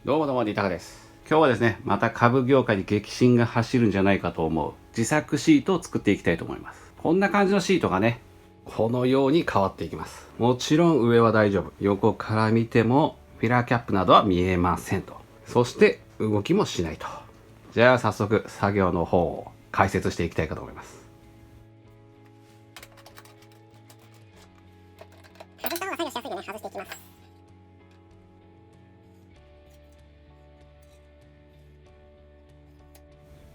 どうもどうも、ディタカです。今日はですね、また株業界に激震が走るんじゃないかと思う自作シートを作っていきたいと思います。こんな感じのシートがね、このように変わっていきます。もちろん上は大丈夫。横から見てもフィラーキャップなどは見えませんと。そして動きもしないと。じゃあ早速作業の方を解説していきたいかと思います。外した方が作業しやすいんでね、外していきます。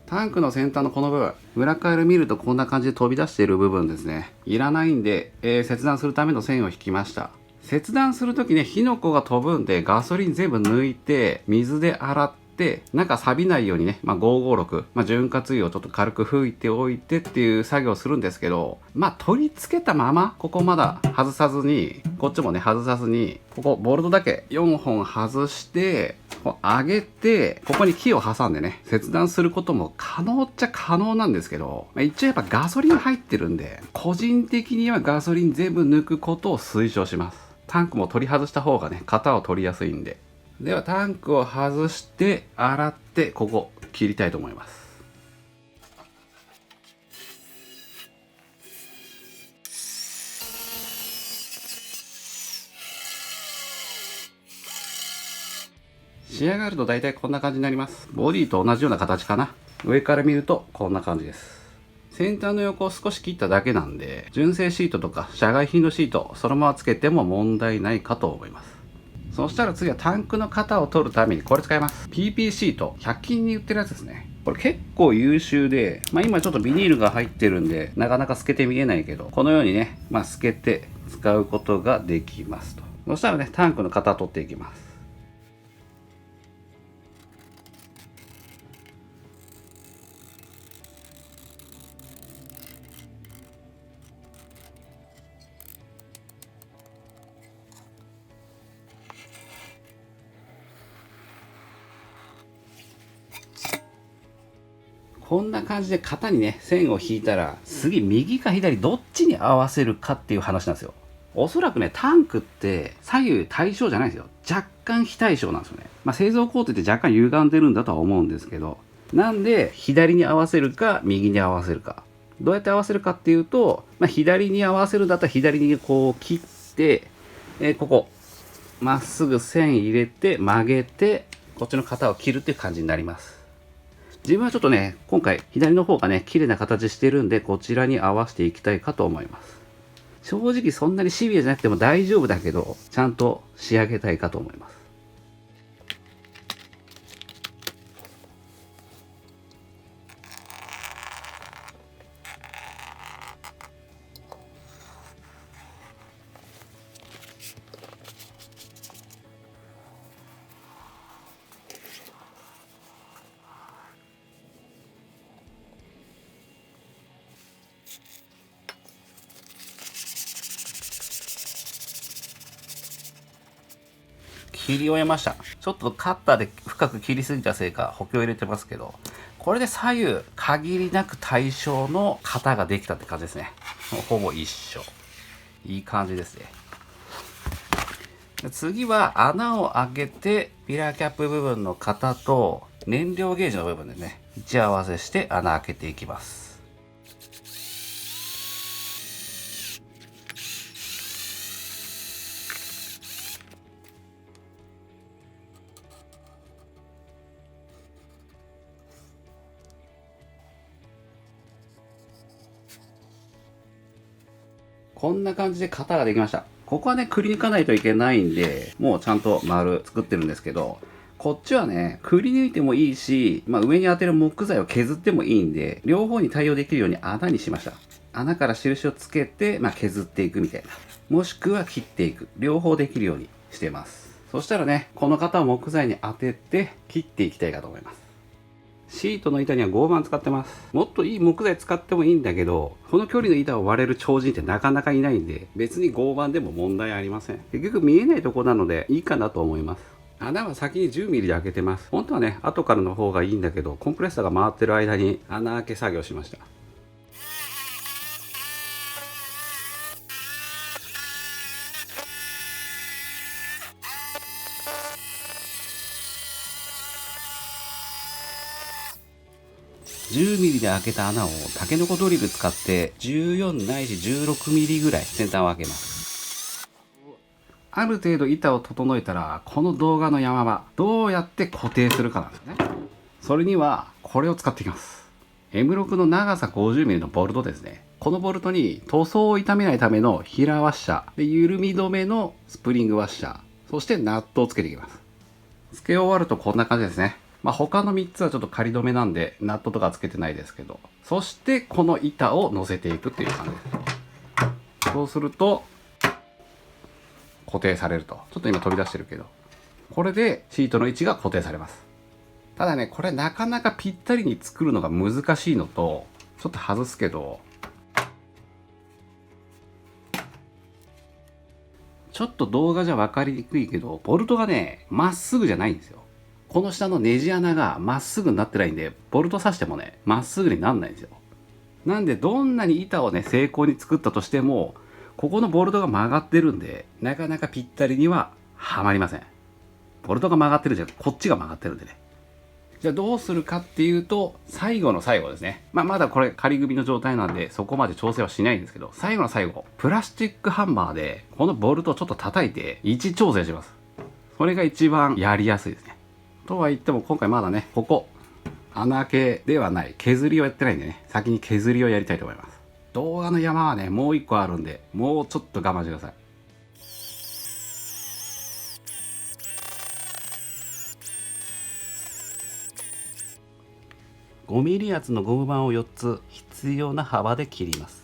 タンクの先端のこの部分、裏から見るとこんな感じで飛び出している部分ですね。いらないんで、切断するための線を引きました。切断するときね、火の粉が飛ぶんで、ガソリン全部抜いて、水で洗って、中錆びないようにね、556、潤滑油をちょっと軽く吹いておいてっていう作業をするんですけど、取り付けたまま、ここまだ外さずに、こっちもね、外さずに、ここ、ボルトだけ4本外して、こう上げて、ここに木を挟んでね、切断することも可能っちゃ可能なんですけど、一応やっぱガソリン入ってるんで、個人的にはガソリン全部抜くことを推奨します。タンクも取り外した方がね、型を取りやすいんで。ではタンクを外して、洗って、ここ切りたいと思います。仕上がると大体こんな感じになります。ボディと同じような形かな。上から見るとこんな感じです。先端の横を少し切っただけなんで、純正シートとか社外品のシートそのままつけても問題ないかと思います。そしたら次はタンクの型を取るためにこれ使います。 PP シート、100均に売ってるやつですね。これ結構優秀で、今ちょっとビニールが入ってるんでなかなか透けて見えないけど、このようにね、透けて使うことができますと。そしたらね、タンクの型を取っていきます。こんな感じで型にね、線を引いたら、次右か左どっちに合わせるかっていう話なんですよ。おそらくね、タンクって左右対称じゃないですよ。若干非対称なんですよね。製造工程って若干歪んでるんだとは思うんですけど、なんで左に合わせるか右に合わせるか。どうやって合わせるかっていうと、左に合わせるんだったら左にこう切って、ここ、まっすぐ線入れて曲げて、こっちの型を切るっていう感じになります。自分はちょっとね、今回左の方がね、綺麗な形してるんで、こちらに合わせていきたいかと思います。正直そんなにシビアじゃなくても大丈夫だけど、ちゃんと仕上げたいかと思います。切り終えました。ちょっとカッターで深く切りすぎたせいか補強入れてますけど、これで左右限りなく対称の型ができたって感じですね。ほぼ一緒。いい感じですね。次は穴を開けてピラーキャップ部分の型と燃料ゲージの部分でね、位置合わせして穴開けていきます。こんな感じで型ができました。ここはね、くり抜かないといけないんで、もうちゃんと丸作ってるんですけど、こっちはね、くり抜いてもいいし、上に当てる木材を削ってもいいんで、両方に対応できるように穴にしました。穴から印をつけて、削っていくみたいな。もしくは切っていく。両方できるようにしてます。そしたらね、この型を木材に当てて切っていきたいかと思います。シートの板には合板使ってます。もっといい木材使ってもいいんだけど、この距離の板を割れる超人ってなかなかいないんで、別に合板でも問題ありません。結局見えないとこなのでいいかなと思います。穴は先に 10mm で開けてます。本当はね、後からの方がいいんだけど、コンプレッサーが回ってる間に穴開け作業しました。10ミリで開けた穴をタケノコドリル使って14ないし16ミリぐらい先端を開けます。ある程度板を整えたら、この動画の山場どうやって固定するかなんですね。それにはこれを使っていきます。 M6 の長さ50ミリのボルトですね。このボルトに塗装を傷めないための平ワッシャーで、緩み止めのスプリングワッシャー、そしてナットをつけていきます。つけ終わるとこんな感じですね。他の3つはちょっと仮止めなんでナットとかつけてないですけど、そしてこの板を乗せていくっていう感じです。そうすると固定されると。ちょっと今飛び出してるけど、これでシートの位置が固定されます。ただね、これなかなかぴったりに作るのが難しいのと、ちょっと外すけど、ちょっと動画じゃ分かりにくいけど、ボルトがね、まっすぐじゃないんですよ。この下のネジ穴がまっすぐになってないんで、ボルト刺してもね、まっすぐになんないんですよ。なんで、どんなに板をね、精巧に作ったとしても、ここのボルトが曲がってるんで、なかなかぴったりにははまりません。ボルトが曲がってるじゃん、こっちが曲がってるんでね。じゃあどうするかっていうと、最後の最後ですね。まだこれ仮組みの状態なんで、そこまで調整はしないんですけど、最後の最後、プラスチックハンマーで、このボルトをちょっと叩いて、位置調整します。それが一番やりやすいですね。とは言っても、今回まだね、ここ、穴開けではない、削りをやってないんでね、先に削りをやりたいと思います。動画の山はね、もう一個あるんで、もうちょっと我慢してください。5ミリ厚のゴム板を4つ必要な幅で切ります。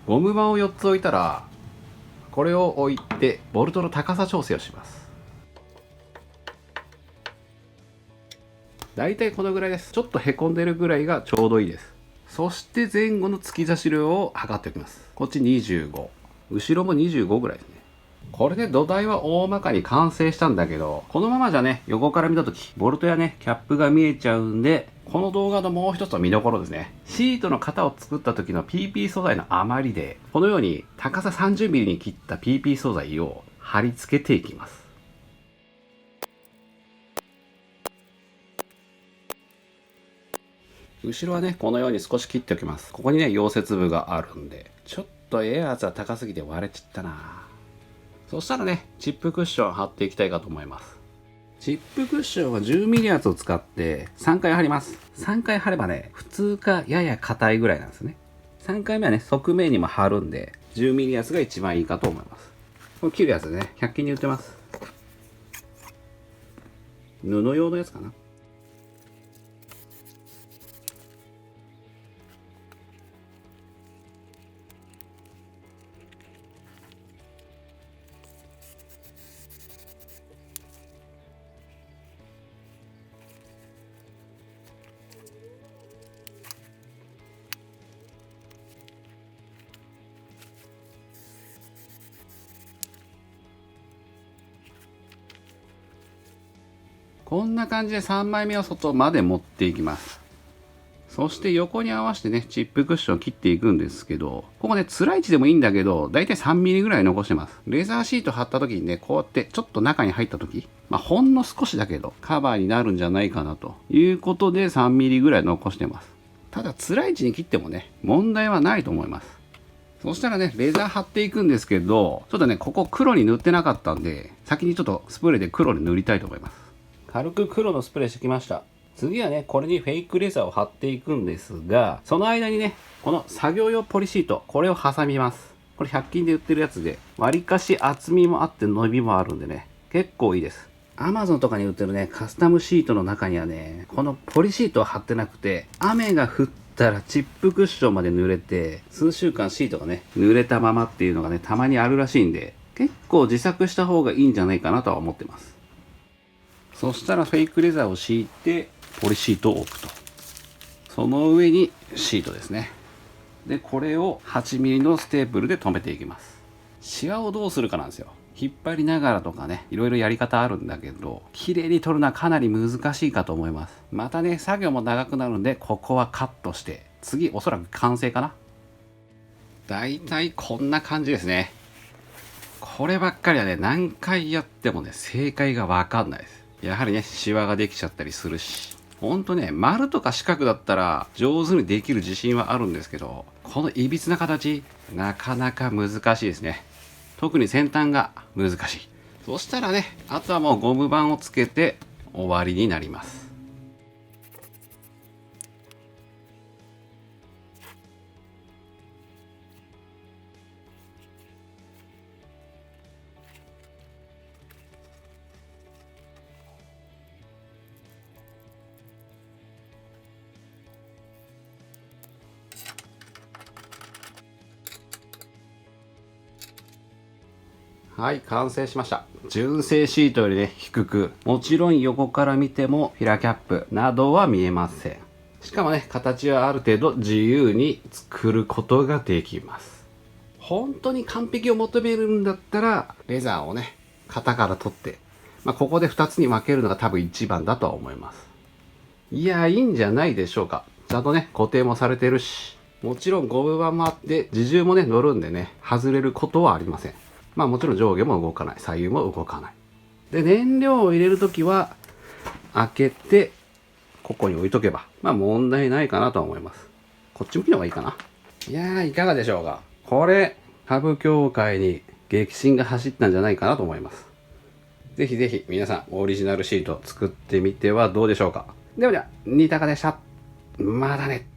ゴム板を4つ置いたら、これを置いてボルトの高さ調整をします。だいたいこのぐらいです。ちょっとへこんでるぐらいがちょうどいいです。そして前後の突き出し量を測っておきます。こっち25、後ろも25ぐらいですね。これで土台は大まかに完成したんだけど、このままじゃね、横から見た時ボルトやね、キャップが見えちゃうんで、この動画のもう一つの見どころですね。シートの型を作った時の PP 素材の余りで、このように高さ 30mm に切った PP 素材を貼り付けていきます。後ろはね、このように少し切っておきます。ここにね、溶接部があるんで、ちょっとエアーズは高すぎて割れちったな。そしたらね、チップクッション貼っていきたいかと思います。チップクッションは 10mm 厚を使って3回貼ります。3回貼ればね、普通かやや硬いぐらいなんですね。3回目はね、側面にも貼るんで、10mm 厚が一番いいかと思います。これ切るやつでね、100均に売ってます。布用のやつかな。こんな感じで3枚目を外まで持っていきます。そして横に合わせてね、チップクッションを切っていくんですけど、ここね、辛い位置でもいいんだけど、だいたい3ミリぐらい残してます。レザーシート貼った時にね、こうやってちょっと中に入った時、ほんの少しだけどカバーになるんじゃないかなということで3ミリぐらい残してます。ただ辛い位置に切ってもね、問題はないと思います。そしたらね、レザー貼っていくんですけど、ちょっとね、ここ黒に塗ってなかったんで、先にちょっとスプレーで黒に塗りたいと思います。軽く黒のスプレーしてきました。次はね、これにフェイクレザーを貼っていくんですが、その間にね、この作業用ポリシート、これを挟みます。これ100均で売ってるやつで、わりかし厚みもあって伸びもあるんでね、結構いいです。Amazon とかに売ってるね、カスタムシートの中にはね、このポリシートは貼ってなくて、雨が降ったらチップクッションまで濡れて、数週間シートがね、濡れたままっていうのがね、たまにあるらしいんで、結構自作した方がいいんじゃないかなとは思ってます。そしたらフェイクレザーを敷いてポリシートを置くと。その上にシートですね。で、これを 8mm のステープルで留めていきます。シワをどうするかなんですよ。引っ張りながらとかね、いろいろやり方あるんだけど、綺麗に取るのはかなり難しいかと思います。またね、作業も長くなるんで、ここはカットして、次おそらく完成かな。だいたいこんな感じですね。こればっかりはね、何回やってもね、正解がわかんないです。やはりね、シワができちゃったりするし。ほんとね、丸とか四角だったら上手にできる自信はあるんですけど、このいびつな形、なかなか難しいですね。特に先端が難しい。そしたらね、あとはもうゴム板をつけて終わりになります。はい、完成しました。純正シートよりね、低く、もちろん横から見てもフィラキャップなどは見えません。しかもね、形はある程度自由に作ることができます。本当に完璧を求めるんだったら、レザーをね、型から取って、ここで2つに分けるのが多分一番だとは思います。いやいいんじゃないでしょうか。ちゃんとね、固定もされてるし、もちろんゴム板もあって、自重もね、乗るんでね、外れることはありません。もちろん上下も動かない。左右も動かない。で、燃料を入れるときは、開けて、ここに置いとけば、問題ないかなとは思います。こっち向きの方がいいかな。いやー、いかがでしょうか。これ、ハブ協会に激震が走ったんじゃないかなと思います。ぜひぜひ皆さん、オリジナルシート作ってみてはどうでしょうか。ではでは、新高でした。またね。